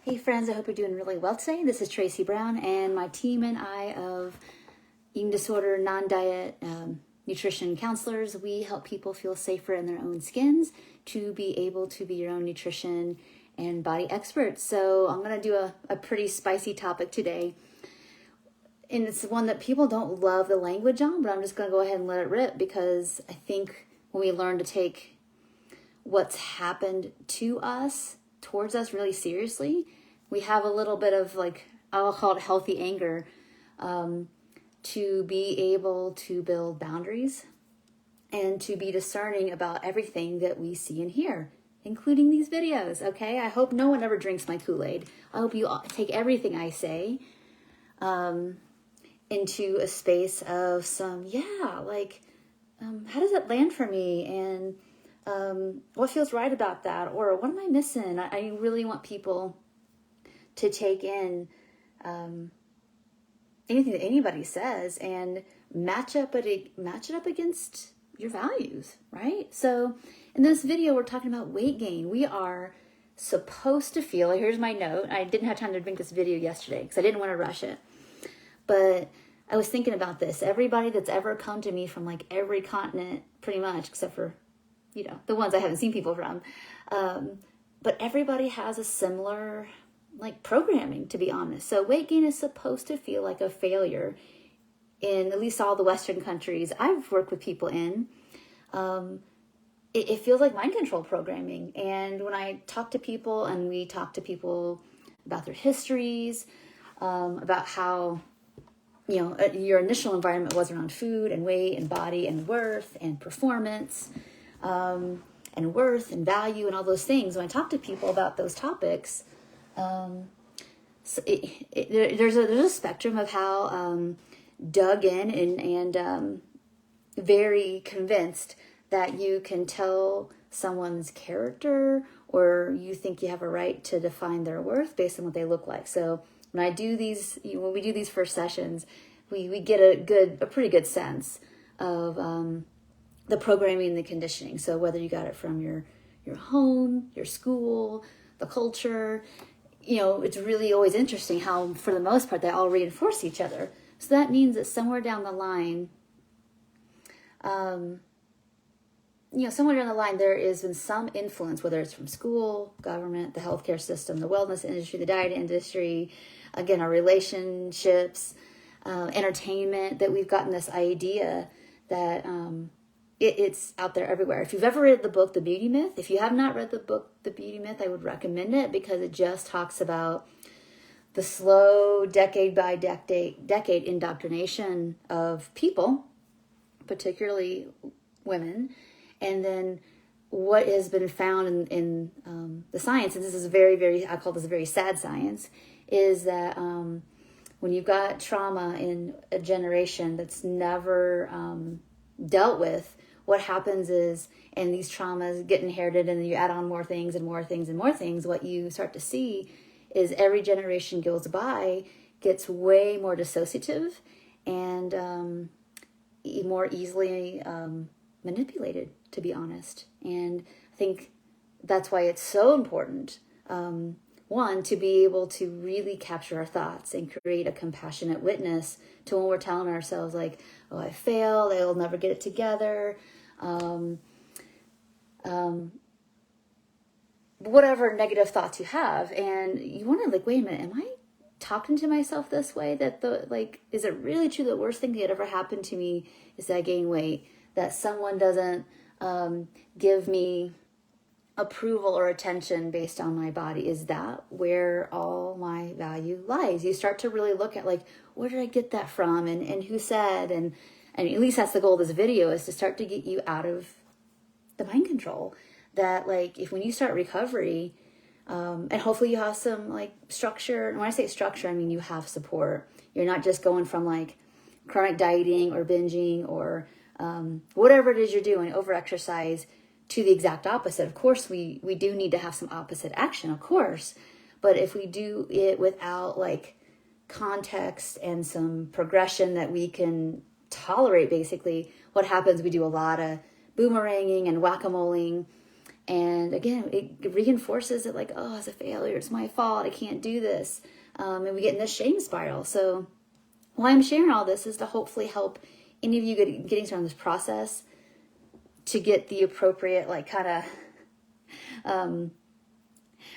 Hey friends, I hope you're doing really well today. This is Tracy Brown, and my team and I of eating disorder, non-diet nutrition counselors, we help people feel safer in their own skins to be able to be your own nutrition and body experts. So I'm going to do a pretty spicy topic today. And it's one that people don't love the language on, but I'm just going to go ahead and let it rip, because I think when we learn to take what's happened to us, towards us really seriously, we have a little bit of, like, I'll call it healthy anger, to be able to build boundaries and to be discerning about everything that we see and hear, including these videos, okay? I hope no one ever drinks my Kool-Aid. I hope you all take everything I say into a space of some, how does it land for me? And what feels right about that? Or what am I missing? I really want people to take in anything that anybody says and match it up against your values, right? So in this video, we're talking about weight gain. We are supposed to feel, here's my note. I didn't have time to make this video yesterday because I didn't want to rush it. But I was thinking about this. Everybody that's ever come to me from like every continent, pretty much, except for, the ones I haven't seen people from. But everybody has a similar programming, to be honest. So weight gain is supposed to feel like a failure in at least all the Western countries I've worked with people in. It feels like mind control programming. And when I talk to people, and we talk to people about their histories, about how, your initial environment was around food and weight and body and worth and performance, and worth and value and all those things. When I talk to people about those topics, there's a spectrum of how dug in and very convinced that you can tell someone's character, or you think you have a right to define their worth based on what they look like. So when I do these, when we do these first sessions, we get a pretty good sense of the programming and the conditioning. So whether you got it from your home, your school, the culture, it's really always interesting how, for the most part, they all reinforce each other. So that means that somewhere down the line, there has been some influence, whether it's from school, government, the healthcare system, the wellness industry, the diet industry, again, our relationships, entertainment, that we've gotten this idea that it's out there everywhere. If you've ever read the book, The Beauty Myth, if you have not read the book, The Beauty Myth, I would recommend it, because it just talks about the slow decade by decade indoctrination of people, particularly women, and then what has been found in the science, and this is I call this very sad science, is that when you've got trauma in a generation that's never dealt with, what happens is, and these traumas get inherited, and then you add on more things and more things and more things, what you start to see is every generation goes by gets way more dissociative and more easily manipulated, to be honest. And I think that's why it's so important, one, to be able to really capture our thoughts and create a compassionate witness to when we're telling ourselves, like, oh, I failed, I'll never get it together, whatever negative thoughts you have. And you want to, wait a minute, am I talking to myself this way? That is it really true that the worst thing that ever happened to me is that I gain weight, that someone doesn't give me approval or attention based on my body? Is that where all my value lies? You start to really look at, where did I get that from, and who said, and at least that's the goal of this video, is to start to get you out of the mind control. That if when you start recovery, and hopefully you have some structure, and when I say structure, I mean you have support. You're not just going from chronic dieting or binging or whatever it is you're doing, over-exercise, to the exact opposite. Of course, we do need to have some opposite action, of course. But if we do it without context and some progression that we can tolerate, basically, what happens, we do a lot of boomeranging and whack-a-moling, And again, it reinforces it like, oh, it's a failure. It's my fault. I can't do this. And we get in this shame spiral. So why I'm sharing all this is to hopefully help any of you getting started on this process to get the appropriate, like, kind of,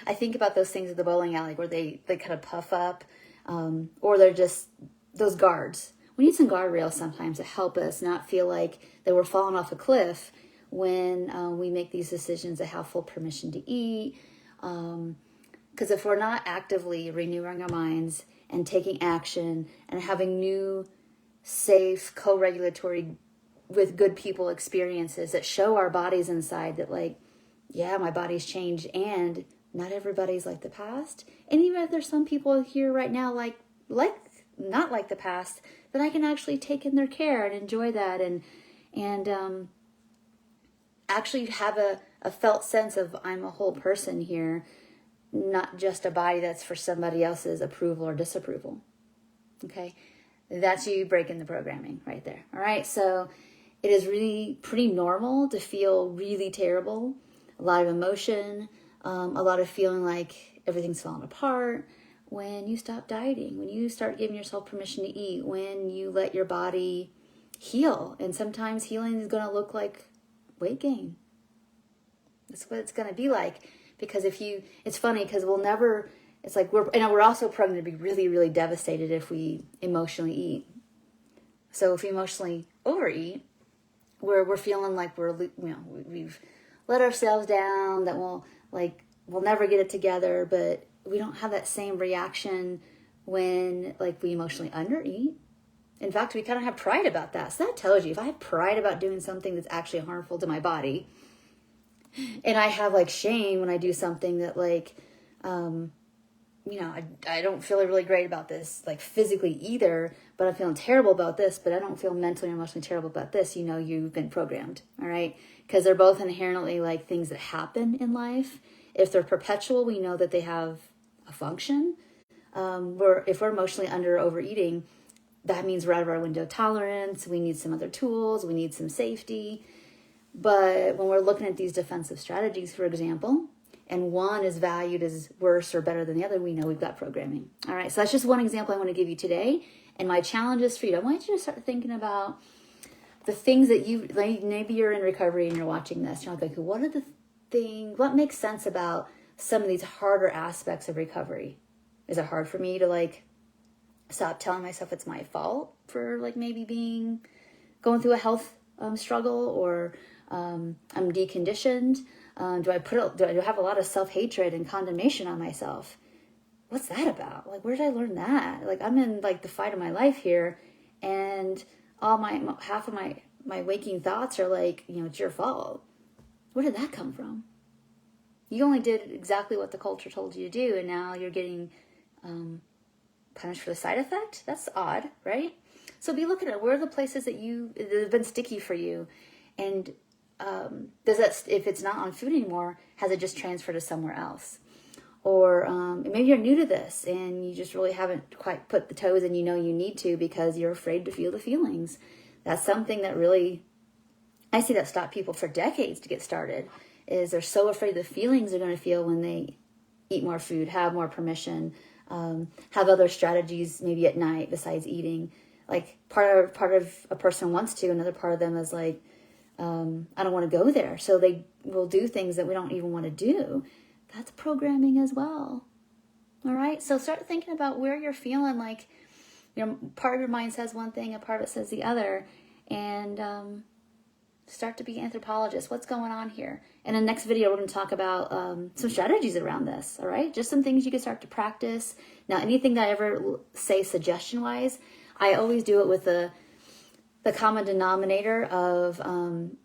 I think about those things at the bowling alley where they kind of puff up, or they're just those guards. We need some guardrails sometimes to help us not feel like that we're falling off a cliff when we make these decisions to have full permission to eat. Because if we're not actively renewing our minds and taking action and having new, safe, co-regulatory, with good people experiences that show our bodies inside that, like, yeah, my body's changed and not everybody's like the past. And even if there's some people here right now, like not like the past, that I can actually take in their care and enjoy that and actually have a felt sense of I'm a whole person here, not just a body that's for somebody else's approval or disapproval. Okay, that's you breaking the programming right there. All right, so it is really pretty normal to feel really terrible, a lot of emotion, a lot of feeling like everything's falling apart when you stop dieting, when you start giving yourself permission to eat, when you let your body heal. And sometimes healing is going to look like weight gain. That's what it's going to be like. Because it's funny because it's like we're also programmed to be really, really devastated if we emotionally eat. So if we emotionally overeat, we're feeling like we've let ourselves down, that we'll never get it together, but we don't have that same reaction when like we emotionally undereat. In fact, we kind of have pride about that. So that tells you if I have pride about doing something that's actually harmful to my body, and I have like shame when I do something that like, I don't feel really great about this, like physically either, but I'm feeling terrible about this, but I don't feel mentally or emotionally terrible about this. You've been programmed, all right? Because they're both inherently like things that happen in life. If they're perpetual, we know that they have a function. If we're emotionally under or overeating, that means we're out of our window of tolerance. We need some other tools. We need some safety. But when we're looking at these defensive strategies, for example, and one is valued as worse or better than the other, we know we've got programming. All right, so that's just one example I want to give you today. And my challenge is for you. I want you to start thinking about the things that maybe you're in recovery and you're watching this. You're like, what makes sense about some of these harder aspects of recovery? Is it hard for me to like stop telling myself it's my fault for like maybe going through a health struggle, or I'm deconditioned? Do I have a lot of self-hatred and condemnation on myself? What's that about? Like, where did I learn that? Like, I'm in like the fight of my life here, and half of my waking thoughts are like, it's your fault. Where did that come from? You only did exactly what the culture told you to do, and now you're getting punished for the side effect? That's odd, right? So be looking at where are the places that have been sticky for you, and if it's not on food anymore, has it just transferred to somewhere else? Or maybe you're new to this and you just really haven't quite put the toes in, you need to, because you're afraid to feel the feelings. That's something that really, I see that stop people for decades to get started, is they're so afraid the feelings they're going to feel when they eat more food, have more permission, have other strategies maybe at night besides eating. Like part of a person wants to, another part of them is like, I don't want to go there. So they will do things that we don't even want to do. That's programming as well. All right. So start thinking about where you're feeling like, part of your mind says one thing, a part of it says the other, and start to be anthropologists. What's going on here? And in the next video, we're going to talk about some strategies around this. All right. Just some things you can start to practice. Now, anything that I ever say suggestion-wise, I always do it with the common denominator of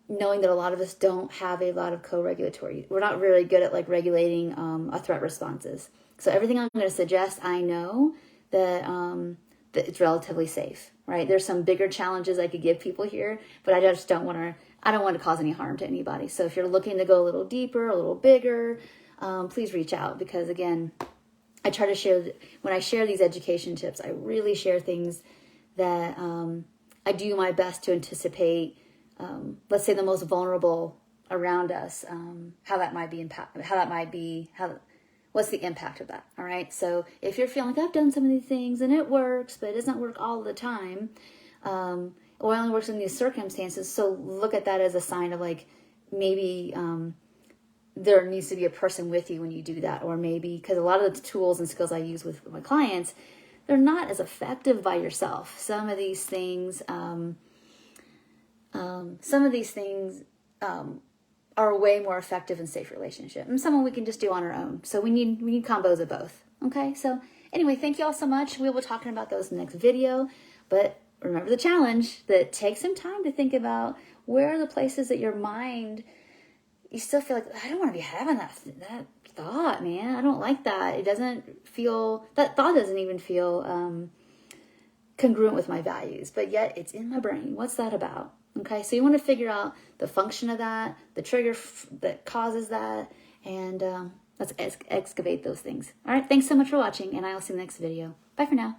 knowing that a lot of us don't have a lot of co-regulatory. We're not really good at like regulating our threat responses. So everything I'm going to suggest, I know that it's relatively safe, right? There's some bigger challenges I could give people here, but I just don't want to cause any harm to anybody. So if you're looking to go a little deeper, a little bigger, please reach out, because again, I try to share, when I share these education tips, I really share things that I do my best to anticipate, let's say the most vulnerable around us, what's the impact of that? All right. So if you're feeling like I've done some of these things and it works, but it doesn't work all the time, it only works in these circumstances. So look at that as a sign of like, maybe there needs to be a person with you when you do that. Or maybe, because a lot of the tools and skills I use with my clients, they're not as effective by yourself. Some of these things, are way more effective in safe relationship, and some we can just do on our own. So we need combos of both. Okay. So anyway, thank you all so much. We will be talking about those in the next video, but remember the challenge that take some time to think about where are the places that your mind, you still feel like, I don't want to be having that thought, man. I don't like that. That thought doesn't even feel congruent with my values, but yet it's in my brain. What's that about? Okay, so you want to figure out the function of that, the trigger that causes that, and let's excavate those things. All right, thanks so much for watching, and I will see you in the next video. Bye for now.